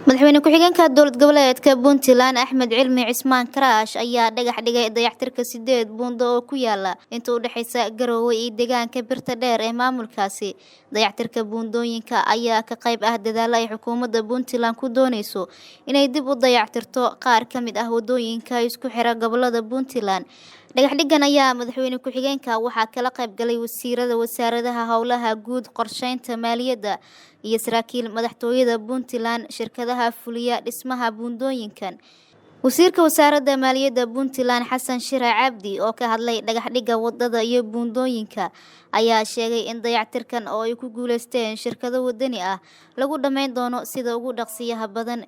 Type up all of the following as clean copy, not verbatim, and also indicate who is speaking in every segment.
Speaker 1: madaxweyne ku-xigeenka dowlad goboleedka Puntland Axmed Cilmi Cismaan Karaash ayaa dhagax dhigay dayactirka 8 buundo oo ku yaala inta u dhaxaysa Garowe iyo deegaanka Birta Dheer ee maamulkaasi. Dayactirka buundooyinka ayaa ka qayb ah dadaallada ay xukuumadda Puntland ku doonayso inay dib u dayactirto qaar ka mid ah wadooyinka isku xira gobolada Puntland. dhagax dhigan ayaa madaxweyne ku-xigeenka waxaa kala qayb galay wasaaradaha howlaha guud, qorsheynta, maaliyadda iyo saraakiil madaxtooyada Puntland, shirkadaha fuliya dhismaha buundooyinkan. Wasiirka wasaaradda maaliyadda Puntland Xasan Shire Cabdi oo ka hadlay dhagax dhiga wadada iyo buundooyinka ayaa sheegay in dayactirkan oo ay ku guuleysteen shirkado wadani ah lagu dhameyn doono sida ugu dhaqsiyaha badan.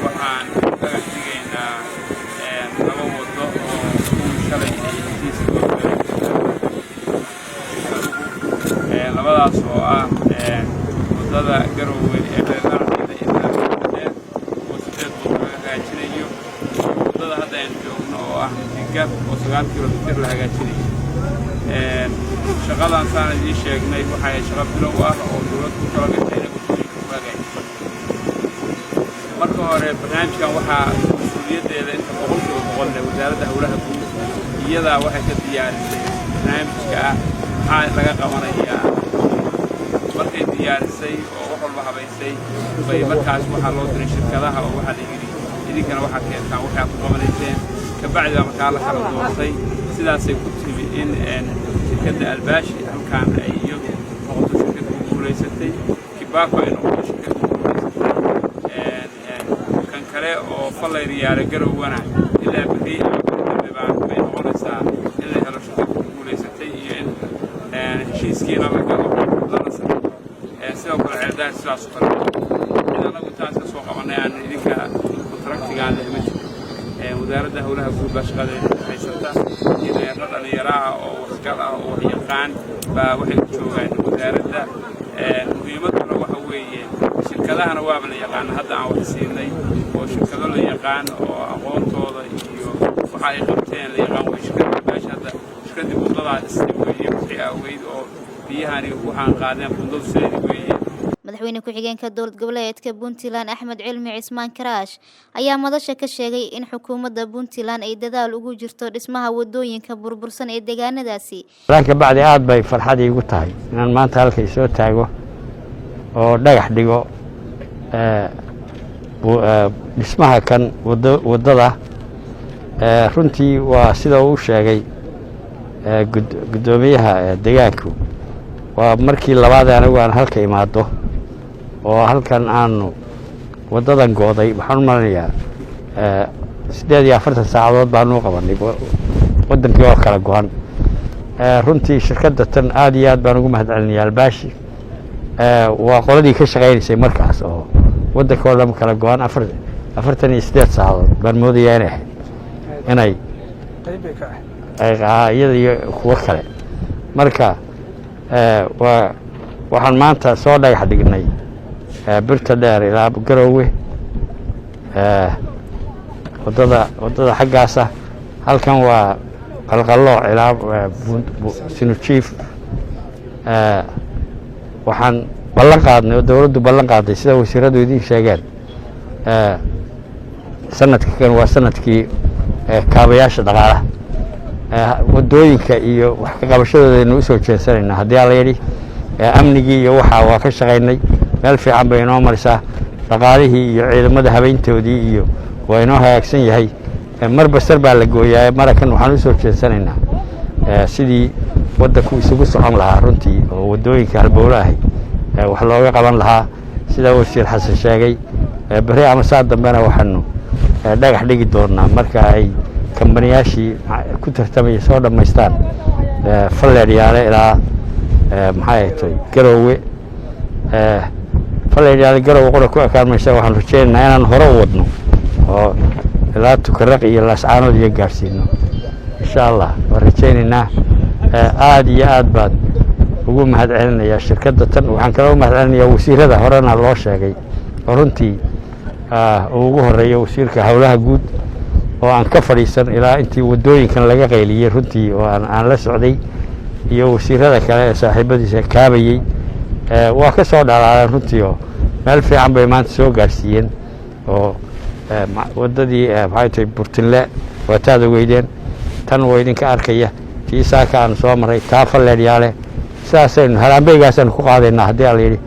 Speaker 2: waxaan dhagax dhigaynaa laba wado oo shalay labadaas oo ah wadada Garowe ee Beelaarada ilaa Birta oo 8 wado laga hagaajinayo, wadada hadda aan joogno oo ah Tigab oo 9 kiiloomitir la hagaajinayo. shaqadan saan idin sheegnay waxay shaqo bilow ah oo dowladdu ku kala gashay marka hore barnaamijkan waxaa mas'uuliyadeeda inta boqolkiiba wasaaradda howlaha guud iyada waxay ka diyaarisay barnaamijka maxaa laga qabanayaa. markay diyaarisay oo wax walba habaysay bay markaas waxaa loo diray shirkadaha oo waxaa la yidhi idinkana waxaad keentaan waxaa ku qabanayseen kabacdi markaa la kala doortay. sidaasay ku timi in shirkadda Albaashi halkaan ay iyadu noqoto shirkad ku guulaysatay, Kibaako ay noqoto shirkad oo falay riyaare Garowena ilaa bixi bay noqonaysaa in la helo shaqo ku guuleysatay iyo in heshiiskiina la galo lana sameeyo. sidoo kale ceeldaar sidaas oo kale anagu taas ka soo qabanay aan idinka kontraktigaan lehmid wasaaradda howlaha guud baa shaqadeeda haysata iyo dhalinyaraha oo waxgal ah oo yaqaan baa waxay ku joogaan wasaaradda. muhiimaduna waxa weeye shirkadahana waaba la yaqaan hadda aan wax siinay oo shirkado la yaqaan oo aqoontooda iyo waxa ay qabteen la yaqaan way shirkadda Albaashi hadda shirkadii buundada dhistay weeye wixii awgeyd oo biyahani waxaan qaadeen buundada sideedii weeye.
Speaker 1: madaxweyne ku-xigeenka dowlad goboleedka Puntland Axmed Cilmi Cismaan Karaash ayaa madasha ka sheegay in xukuumadda Puntland ay dadaal ugu jirto dhismaha wadooyinka burbursan ee deegaanadaasi.
Speaker 3: laakiin bacdi aad bay farxad iigu tahay inaan maanta halkay soo taago oo dhagax dhigo dhismaha kan wadada. runtii waa sida uu sheegay gudoomiyaha deegaanku waa markii labaad anigu aan halka imaado oo halkan aanu wadadan gooday. waxaan u malinayaa 48 saacadood baanu qabanay wadankii oo kala go'an. runtii shirkadda tan aad iyo aad baan ugu mahadcelinayaa Albaashi. waa qoladii ka shaqeynaysay markaas oo wadanka oo dhan kala go'an 48 saacadood baan moodayaa inay iyada iyo kuwa kale. marka waxaan maanta soo dhagax dhignay Birta Dheer ilaa Garowe wadada xaggaasa. halkan waa qalqallo ilaa Sinujiif. waxaan ballan qaadnay oo dowladdu ballan qaaday sida wasiiradu idin sheegeen sanadka kan waa sanadkii kaabayaasha dhaqaalaha wadooyinka iyo wax ka qabashadooda u soo jeesanayna haddii la yidhi amnigii iyo waxa waa ka shaqaynay meel fiican bay inoo marisaa. dhaqaalihii iyo ciidamada habeyntoodii iyo waa inoo hagaagsan yahay. marba sar baa la gooyaa. marakan waxaan u soo jeesanaynaa sidii wadanku isugu socon lahaa runtii oo wadooyinka halbowle ahay wax looga qaban lahaa sida wasiir Xasan sheegay. bari ama saa dambena waxaanu dhagax dhigi doonaa marka ay kambaniyaashii ku tartamay soo dhameystaan falleedyaale ilaa maxay tahay Garowe. falleedyaale Garowe qora ku ekaan waxaan rajeynaynaa inaan hore u wadno oo ilaa Tukaraq iyo Laascaanood iyo gaarsiino insha Allah. waan rajeynaynaa aad iyo aad baad ugu mahadcelinayaa shirkadda tan. waxaan kala u mahadcelinayaa wasiirada horena loo sheegay oo runtii ugu horeeya wasiirka howlaha guud oo aan ka fadhiisan ilaa intii wadooyinkan laga qayliyay runtii oo aan la socday iyo wasiirada kale ee saaxiibadiisa kaabayay waa ka soo dhalaaleen runtii oo meel fiican bay maanta soo gaarsiiyeen oo waddadii maxay tahay burtinle waataad ogeydeen tan waa idinka arkaya tii saaka aanu soo maray taa falleedyaale sidaasaynu halaanbeygaasaynu ku qaadaynaa haddii ala yidhi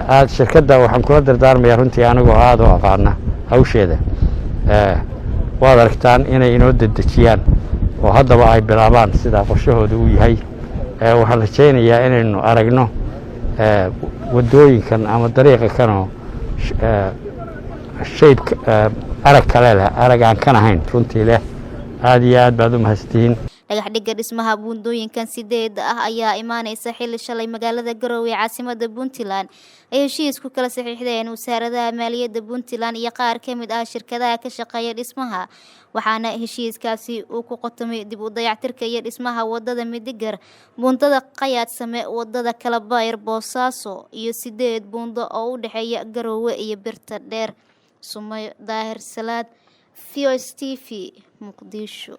Speaker 3: aad shirkadda waxaan kula dardaarmayaa runtii anigoo aad u aqaana hawsheeda waad aragtaan inay inoo dedejiyaan oo haddaba ay bilaabaan sidaa qorshahooda uu yahay waxaan rajaynayaa inaynu aragno waddooyinkan ama dariiqa kanoo shaybka arag kale leh arag aan kan ahayn runtii leh aad iyo aad baad u mahadsantihiin
Speaker 1: dhagax dhigga dhismaha buundooyinkan 8 ayaa imaanaysa xilli shalay magaalada Garowe caasimada Puntland ay heshiis ku kala saxiixdeen wasaaradda maaliyadda Puntland iyo qaar ka mid ah shirkadaha ka shaqeeya dhismaha waxaana heshiiskaasi uu ku qotomay dib u dayactirka iyo dhismaha wadada Midigar buundada Qayaadsame wadada Kalabayr Boosaaso iyo 8 buundo oo u dhaxeeya Garowe iyo Birta Dheer Sumayo Daahir Salaad VOS TV Muqdisho.